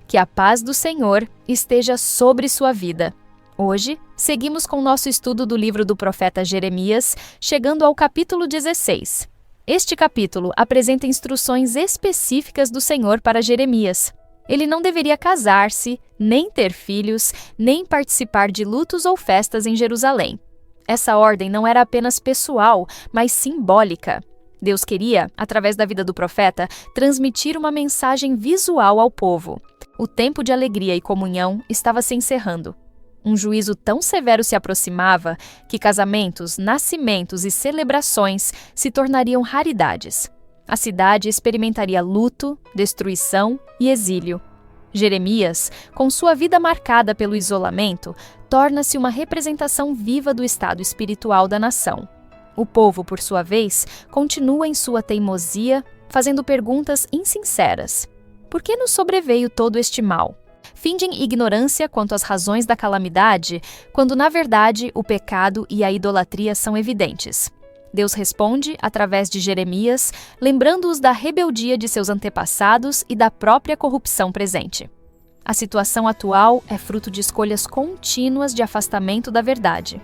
Que a paz do Senhor esteja sobre sua vida. Hoje, seguimos com nosso estudo do livro do profeta Jeremias, chegando ao capítulo 16. Este capítulo apresenta instruções específicas do Senhor para Jeremias. Ele não deveria casar-se, nem ter filhos, nem participar de lutos ou festas em Jerusalém. Essa ordem não era apenas pessoal, mas simbólica. Deus queria, através da vida do profeta, transmitir uma mensagem visual ao povo. O tempo de alegria e comunhão estava se encerrando. Um juízo tão severo se aproximava que casamentos, nascimentos e celebrações se tornariam raridades. A cidade experimentaria luto, destruição e exílio. Jeremias, com sua vida marcada pelo isolamento, torna-se uma representação viva do estado espiritual da nação. O povo, por sua vez, continua em sua teimosia, fazendo perguntas insinceras. Por que nos sobreveio todo este mal? Fingem ignorância quanto às razões da calamidade, quando, na verdade, o pecado e a idolatria são evidentes. Deus responde através de Jeremias, lembrando-os da rebeldia de seus antepassados e da própria corrupção presente. A situação atual é fruto de escolhas contínuas de afastamento da verdade.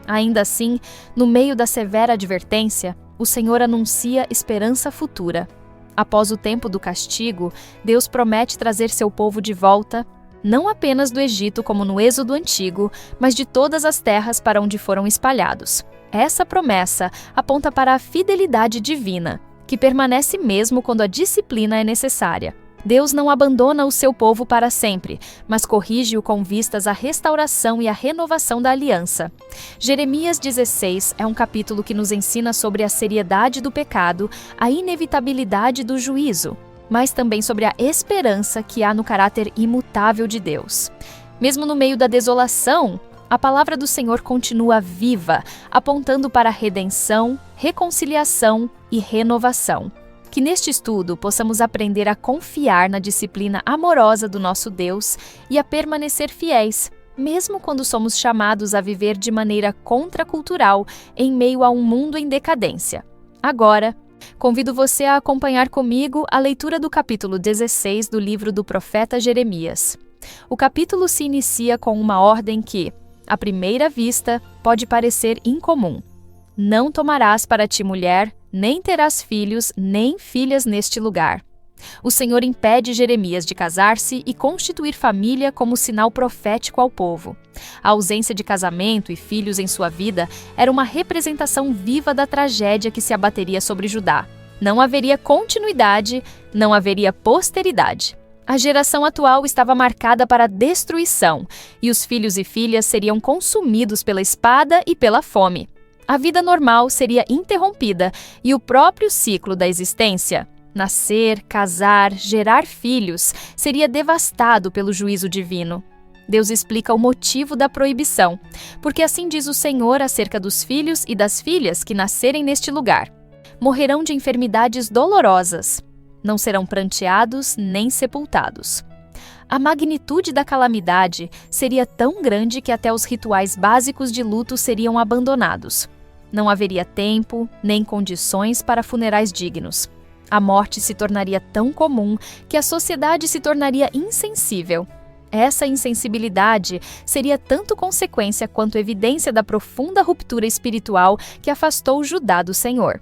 Ainda assim, no meio da severa advertência, o Senhor anuncia esperança futura. Após o tempo do castigo, Deus promete trazer seu povo de volta, não apenas do Egito como no Êxodo antigo, mas de todas as terras para onde foram espalhados. Essa promessa aponta para a fidelidade divina, que permanece mesmo quando a disciplina é necessária. Deus não abandona o seu povo para sempre, mas corrige-o com vistas à restauração e à renovação da aliança. Jeremias 16 é um capítulo que nos ensina sobre a seriedade do pecado, a inevitabilidade do juízo, mas também sobre a esperança que há no caráter imutável de Deus. Mesmo no meio da desolação, a palavra do Senhor continua viva, apontando para a redenção, reconciliação e renovação. Que neste estudo possamos aprender a confiar na disciplina amorosa do nosso Deus e a permanecer fiéis, mesmo quando somos chamados a viver de maneira contracultural em meio a um mundo em decadência. Agora, convido você a acompanhar comigo a leitura do capítulo 16 do livro do profeta Jeremias. O capítulo se inicia com uma ordem que, à primeira vista, pode parecer incomum. Não tomarás para ti mulher, nem terás filhos, nem filhas neste lugar. O Senhor impede Jeremias de casar-se e constituir família como sinal profético ao povo. A ausência de casamento e filhos em sua vida era uma representação viva da tragédia que se abateria sobre Judá. Não haveria continuidade, não haveria posteridade. A geração atual estava marcada para a destruição, e os filhos e filhas seriam consumidos pela espada e pela fome. A vida normal seria interrompida e o próprio ciclo da existência, nascer, casar, gerar filhos, seria devastado pelo juízo divino. Deus explica o motivo da proibição, porque assim diz o Senhor acerca dos filhos e das filhas que nascerem neste lugar. Morrerão de enfermidades dolorosas. Não serão pranteados nem sepultados. A magnitude da calamidade seria tão grande que até os rituais básicos de luto seriam abandonados. Não haveria tempo, nem condições para funerais dignos. A morte se tornaria tão comum que a sociedade se tornaria insensível. Essa insensibilidade seria tanto consequência quanto evidência da profunda ruptura espiritual que afastou Judá do Senhor.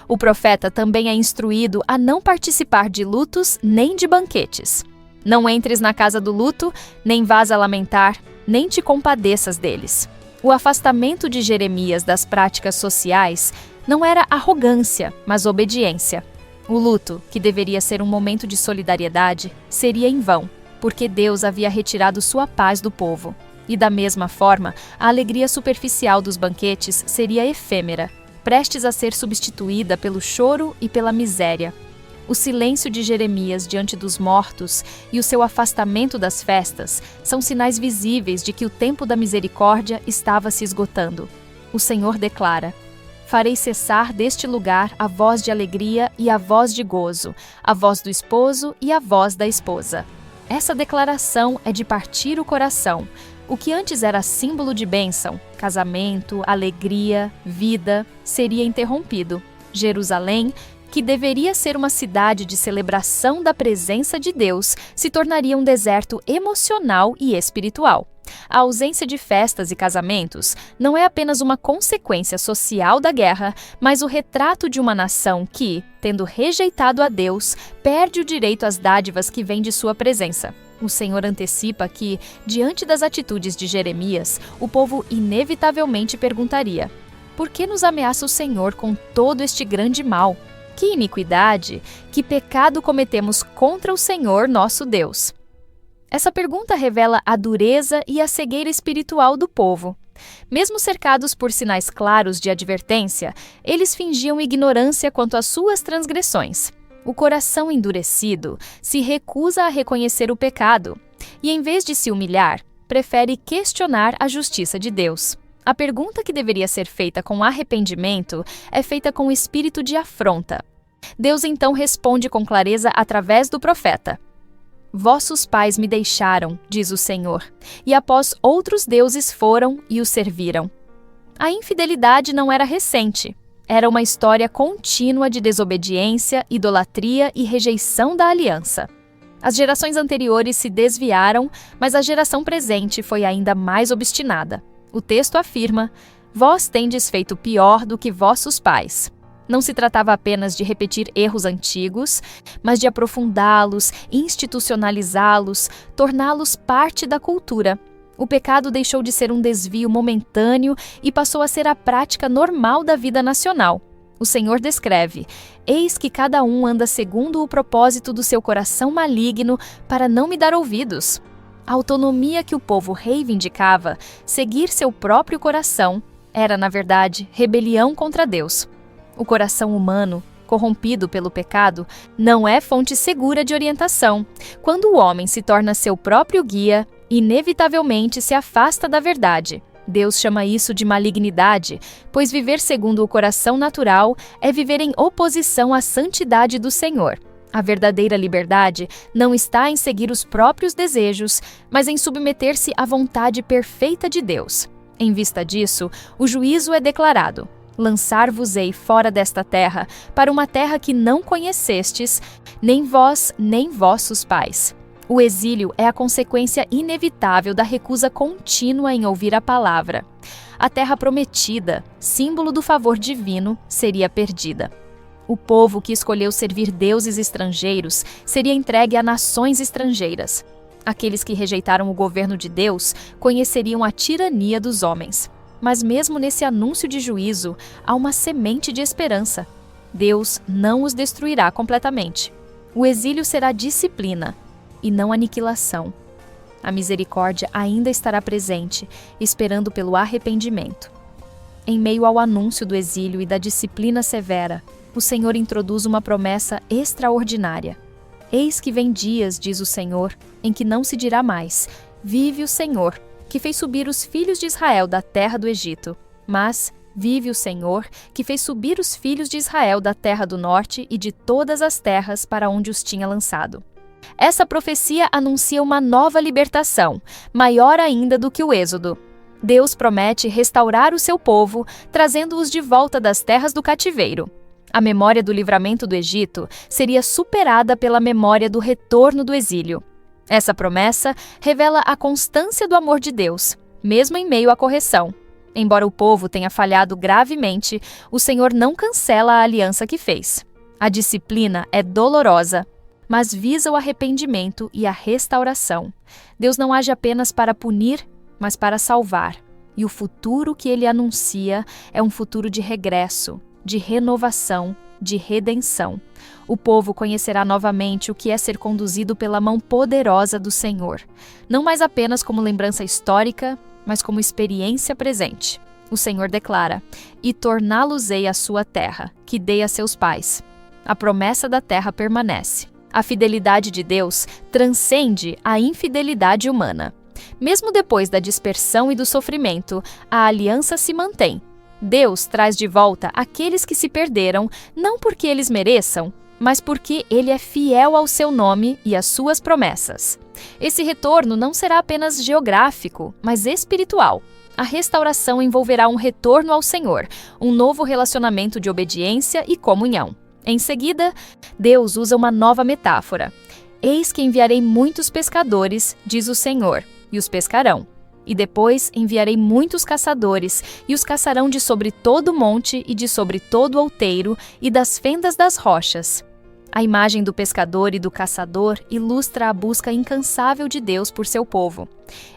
O profeta também é instruído a não participar de lutos nem de banquetes. Não entres na casa do luto, nem vás a lamentar, nem te compadeças deles. O afastamento de Jeremias das práticas sociais não era arrogância, mas obediência. O luto, que deveria ser um momento de solidariedade, seria em vão, porque Deus havia retirado sua paz do povo. E da mesma forma, a alegria superficial dos banquetes seria efêmera, prestes a ser substituída pelo choro e pela miséria. O silêncio de Jeremias diante dos mortos e o seu afastamento das festas são sinais visíveis de que o tempo da misericórdia estava se esgotando. O Senhor declara: farei cessar deste lugar a voz de alegria e a voz de gozo, a voz do esposo e a voz da esposa. Essa declaração é de partir o coração. O que antes era símbolo de bênção, casamento, alegria, vida, seria interrompido. Jerusalém, que deveria ser uma cidade de celebração da presença de Deus, se tornaria um deserto emocional e espiritual. A ausência de festas e casamentos não é apenas uma consequência social da guerra, mas o retrato de uma nação que, tendo rejeitado a Deus, perde o direito às dádivas que vêm de sua presença. O Senhor antecipa que, diante das atitudes de Jeremias, o povo inevitavelmente perguntaria: por que nos ameaça o Senhor com todo este grande mal? Que iniquidade, que pecado cometemos contra o Senhor nosso Deus? Essa pergunta revela a dureza e a cegueira espiritual do povo. Mesmo cercados por sinais claros de advertência, eles fingiam ignorância quanto às suas transgressões. O coração endurecido se recusa a reconhecer o pecado e, em vez de se humilhar, prefere questionar a justiça de Deus. A pergunta que deveria ser feita com arrependimento é feita com espírito de afronta. Deus então responde com clareza através do profeta: vossos pais me deixaram, diz o Senhor, e após outros deuses foram e os serviram. A infidelidade não era recente. Era uma história contínua de desobediência, idolatria e rejeição da aliança. As gerações anteriores se desviaram, mas a geração presente foi ainda mais obstinada. O texto afirma: vós tendes feito pior do que vossos pais. Não se tratava apenas de repetir erros antigos, mas de aprofundá-los, institucionalizá-los, torná-los parte da cultura. O pecado deixou de ser um desvio momentâneo e passou a ser a prática normal da vida nacional. O Senhor descreve: eis que cada um anda segundo o propósito do seu coração maligno para não me dar ouvidos. A autonomia que o povo reivindicava, seguir seu próprio coração, era, na verdade, rebelião contra Deus. O coração humano, corrompido pelo pecado, não é fonte segura de orientação. Quando o homem se torna seu próprio guia, inevitavelmente se afasta da verdade. Deus chama isso de malignidade, pois viver segundo o coração natural é viver em oposição à santidade do Senhor. A verdadeira liberdade não está em seguir os próprios desejos, mas em submeter-se à vontade perfeita de Deus. Em vista disso, o juízo é declarado: lançar-vos-ei fora desta terra, para uma terra que não conhecestes, nem vós, nem vossos pais. O exílio é a consequência inevitável da recusa contínua em ouvir a palavra. A terra prometida, símbolo do favor divino, seria perdida. O povo que escolheu servir deuses estrangeiros seria entregue a nações estrangeiras. Aqueles que rejeitaram o governo de Deus conheceriam a tirania dos homens. Mas mesmo nesse anúncio de juízo, há uma semente de esperança. Deus não os destruirá completamente. O exílio será disciplina e não aniquilação. A misericórdia ainda estará presente, esperando pelo arrependimento. Em meio ao anúncio do exílio e da disciplina severa, o Senhor introduz uma promessa extraordinária. Eis que vem dias, diz o Senhor, em que não se dirá mais: vive o Senhor, que fez subir os filhos de Israel da terra do Egito. Mas vive o Senhor, que fez subir os filhos de Israel da terra do norte e de todas as terras para onde os tinha lançado. Essa profecia anuncia uma nova libertação, maior ainda do que o Êxodo. Deus promete restaurar o seu povo, trazendo-os de volta das terras do cativeiro. A memória do livramento do Egito seria superada pela memória do retorno do exílio. Essa promessa revela a constância do amor de Deus, mesmo em meio à correção. Embora o povo tenha falhado gravemente, o Senhor não cancela a aliança que fez. A disciplina é dolorosa, mas visa o arrependimento e a restauração. Deus não age apenas para punir, mas para salvar. E o futuro que ele anuncia é um futuro de regresso, de renovação, de redenção. O povo conhecerá novamente o que é ser conduzido pela mão poderosa do Senhor, não mais apenas como lembrança histórica, mas como experiência presente. O Senhor declara: e torná-los-ei a sua terra, que dei a seus pais. A promessa da terra permanece. A fidelidade de Deus transcende a infidelidade humana. Mesmo depois da dispersão e do sofrimento, a aliança se mantém. Deus traz de volta aqueles que se perderam, não porque eles mereçam, mas porque Ele é fiel ao seu nome e às suas promessas. Esse retorno não será apenas geográfico, mas espiritual. A restauração envolverá um retorno ao Senhor, um novo relacionamento de obediência e comunhão. Em seguida, Deus usa uma nova metáfora. Eis que enviarei muitos pescadores, diz o Senhor, e os pescarão. E depois enviarei muitos caçadores, e os caçarão de sobre todo o monte e de sobre todo o outeiro e das fendas das rochas. A imagem do pescador e do caçador ilustra a busca incansável de Deus por seu povo.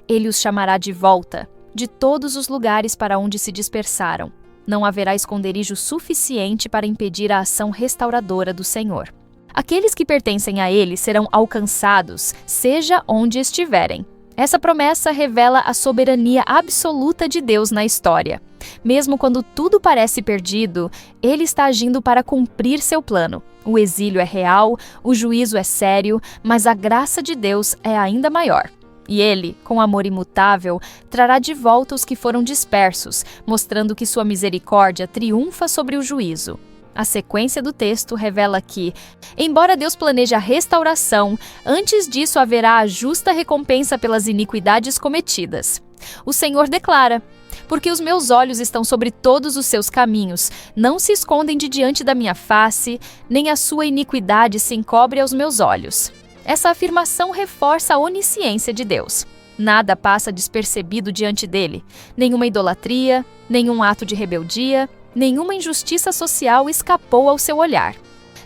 Ele os chamará de volta, de todos os lugares para onde se dispersaram. Não haverá esconderijo suficiente para impedir a ação restauradora do Senhor. Aqueles que pertencem a Ele serão alcançados, seja onde estiverem. Essa promessa revela a soberania absoluta de Deus na história. Mesmo quando tudo parece perdido, Ele está agindo para cumprir seu plano. O exílio é real, o juízo é sério, mas a graça de Deus é ainda maior. E Ele, com amor imutável, trará de volta os que foram dispersos, mostrando que sua misericórdia triunfa sobre o juízo. A sequência do texto revela que, embora Deus planeje a restauração, antes disso haverá a justa recompensa pelas iniquidades cometidas. O Senhor declara: porque os meus olhos estão sobre todos os seus caminhos, não se escondem de diante da minha face, nem a sua iniquidade se encobre aos meus olhos. Essa afirmação reforça a onisciência de Deus. Nada passa despercebido diante dele, nenhuma idolatria, nenhum ato de rebeldia, nenhuma injustiça social escapou ao seu olhar.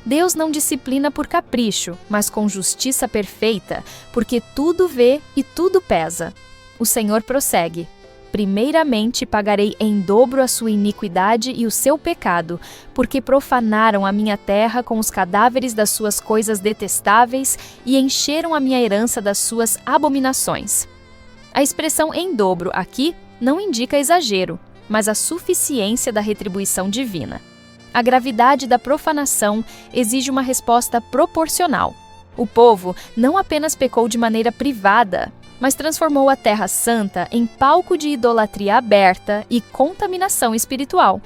Deus não disciplina por capricho, mas com justiça perfeita, porque tudo vê e tudo pesa. O Senhor prossegue: primeiramente pagarei em dobro a sua iniquidade e o seu pecado, porque profanaram a minha terra com os cadáveres das suas coisas detestáveis e encheram a minha herança das suas abominações. A expressão em dobro aqui não indica exagero, mas a suficiência da retribuição divina. A gravidade da profanação exige uma resposta proporcional. O povo não apenas pecou de maneira privada, mas transformou a Terra Santa em palco de idolatria aberta e contaminação espiritual.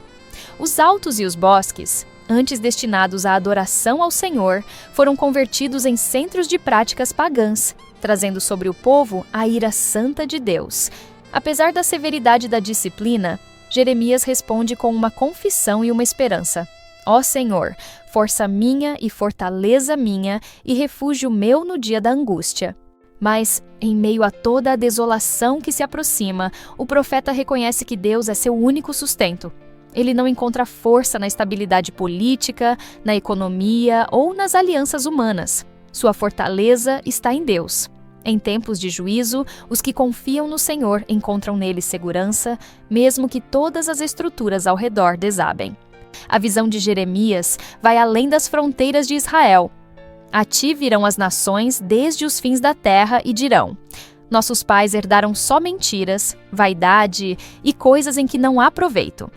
Os altos e os bosques, antes destinados à adoração ao Senhor, foram convertidos em centros de práticas pagãs, trazendo sobre o povo a ira santa de Deus. Apesar da severidade da disciplina, Jeremias responde com uma confissão e uma esperança. Ó Senhor, força minha e fortaleza minha e refúgio meu no dia da angústia. Mas, em meio a toda a desolação que se aproxima, o profeta reconhece que Deus é seu único sustento. Ele não encontra força na estabilidade política, na economia ou nas alianças humanas. Sua fortaleza está em Deus. Em tempos de juízo, os que confiam no Senhor encontram nele segurança, mesmo que todas as estruturas ao redor desabem. A visão de Jeremias vai além das fronteiras de Israel. A ti virão as nações desde os fins da terra e dirão: nossos pais herdaram só mentiras, vaidade e coisas em que não há proveito.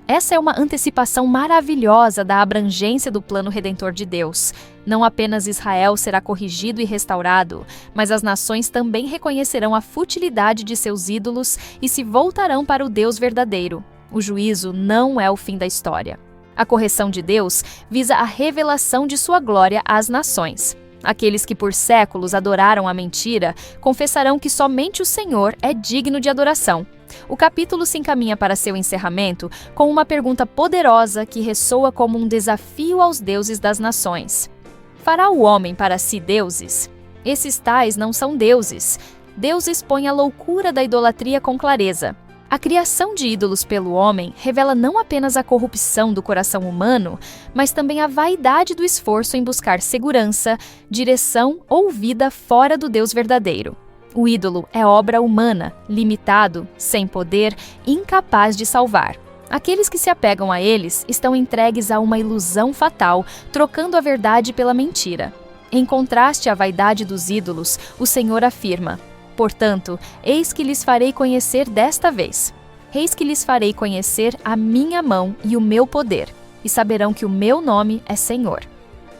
Essa é uma antecipação maravilhosa da abrangência do plano redentor de Deus. Não apenas Israel será corrigido e restaurado, mas as nações também reconhecerão a futilidade de seus ídolos e se voltarão para o Deus verdadeiro. O juízo não é o fim da história. A correção de Deus visa a revelação de sua glória às nações. Aqueles que por séculos adoraram a mentira confessarão que somente o Senhor é digno de adoração. O capítulo se encaminha para seu encerramento com uma pergunta poderosa que ressoa como um desafio aos deuses das nações. Fará o homem para si deuses? Esses tais não são deuses. Deus expõe a loucura da idolatria com clareza. A criação de ídolos pelo homem revela não apenas a corrupção do coração humano, mas também a vaidade do esforço em buscar segurança, direção ou vida fora do Deus verdadeiro. O ídolo é obra humana, limitado, sem poder, incapaz de salvar. Aqueles que se apegam a eles estão entregues a uma ilusão fatal, trocando a verdade pela mentira. Em contraste à vaidade dos ídolos, o Senhor afirma: portanto, eis que lhes farei conhecer desta vez. Eis que lhes farei conhecer a minha mão e o meu poder, e saberão que o meu nome é Senhor.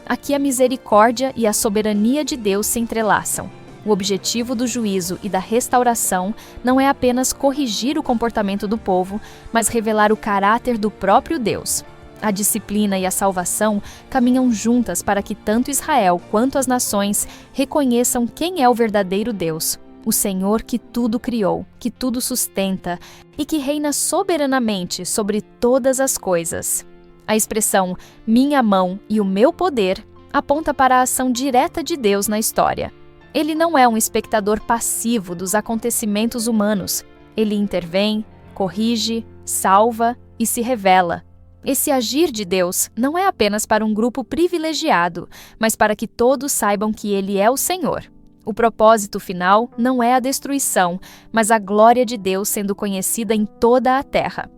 Aqui a misericórdia e a soberania de Deus se entrelaçam. O objetivo do juízo e da restauração não é apenas corrigir o comportamento do povo, mas revelar o caráter do próprio Deus. A disciplina e a salvação caminham juntas para que tanto Israel quanto as nações reconheçam quem é o verdadeiro Deus, o Senhor que tudo criou, que tudo sustenta e que reina soberanamente sobre todas as coisas. A expressão minha mão e o meu poder aponta para a ação direta de Deus na história. Ele não é um espectador passivo dos acontecimentos humanos. Ele intervém, corrige, salva e se revela. Esse agir de Deus não é apenas para um grupo privilegiado, mas para que todos saibam que Ele é o Senhor. O propósito final não é a destruição, mas a glória de Deus sendo conhecida em toda a terra.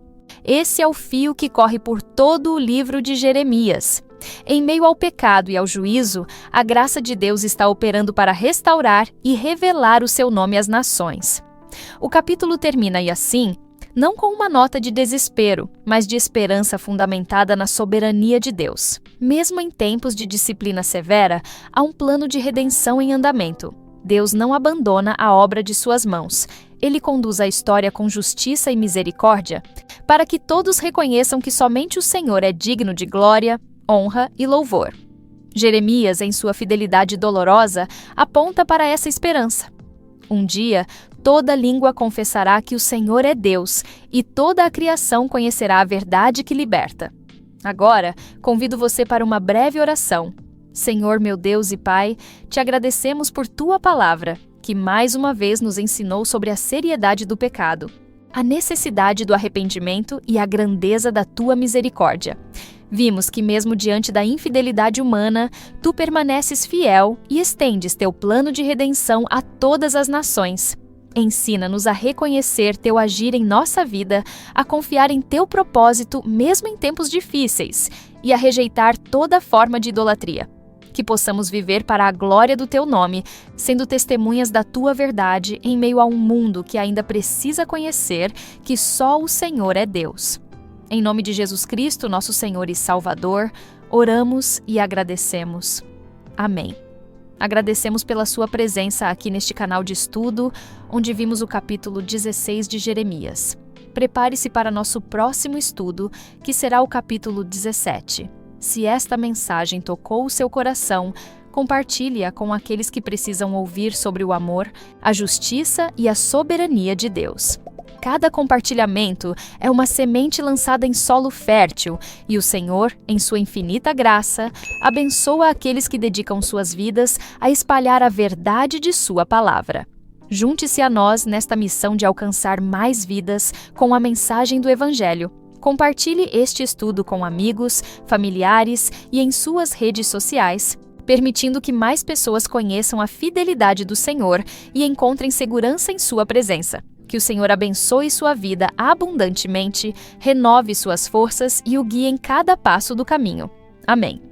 Esse é o fio que corre por todo o livro de Jeremias. Em meio ao pecado e ao juízo, a graça de Deus está operando para restaurar e revelar o seu nome às nações. O capítulo termina assim, não com uma nota de desespero, mas de esperança fundamentada na soberania de Deus. Mesmo em tempos de disciplina severa, há um plano de redenção em andamento. Deus não abandona a obra de suas mãos. Ele conduz a história com justiça e misericórdia, para que todos reconheçam que somente o Senhor é digno de glória, honra e louvor. Jeremias, em sua fidelidade dolorosa, aponta para essa esperança. Um dia, toda língua confessará que o Senhor é Deus, e toda a criação conhecerá a verdade que liberta. Agora, convido você para uma breve oração. Senhor, meu Deus e Pai, te agradecemos por tua palavra, que mais uma vez nos ensinou sobre a seriedade do pecado, a necessidade do arrependimento e a grandeza da tua misericórdia. Vimos que mesmo diante da infidelidade humana, tu permaneces fiel e estendes teu plano de redenção a todas as nações. Ensina-nos a reconhecer teu agir em nossa vida, a confiar em teu propósito mesmo em tempos difíceis e a rejeitar toda forma de idolatria. Que possamos viver para a glória do teu nome, sendo testemunhas da tua verdade em meio a um mundo que ainda precisa conhecer que só o Senhor é Deus. Em nome de Jesus Cristo, nosso Senhor e Salvador, oramos e agradecemos. Amém. Agradecemos pela sua presença aqui neste canal de estudo, onde vimos o capítulo 16 de Jeremias. Prepare-se para nosso próximo estudo, que será o capítulo 17. Se esta mensagem tocou o seu coração, compartilhe-a com aqueles que precisam ouvir sobre o amor, a justiça e a soberania de Deus. Cada compartilhamento é uma semente lançada em solo fértil, e o Senhor, em sua infinita graça, abençoa aqueles que dedicam suas vidas a espalhar a verdade de sua palavra. Junte-se a nós nesta missão de alcançar mais vidas com a mensagem do Evangelho. Compartilhe este estudo com amigos, familiares e em suas redes sociais, permitindo que mais pessoas conheçam a fidelidade do Senhor e encontrem segurança em sua presença. Que o Senhor abençoe sua vida abundantemente, renove suas forças e o guie em cada passo do caminho. Amém.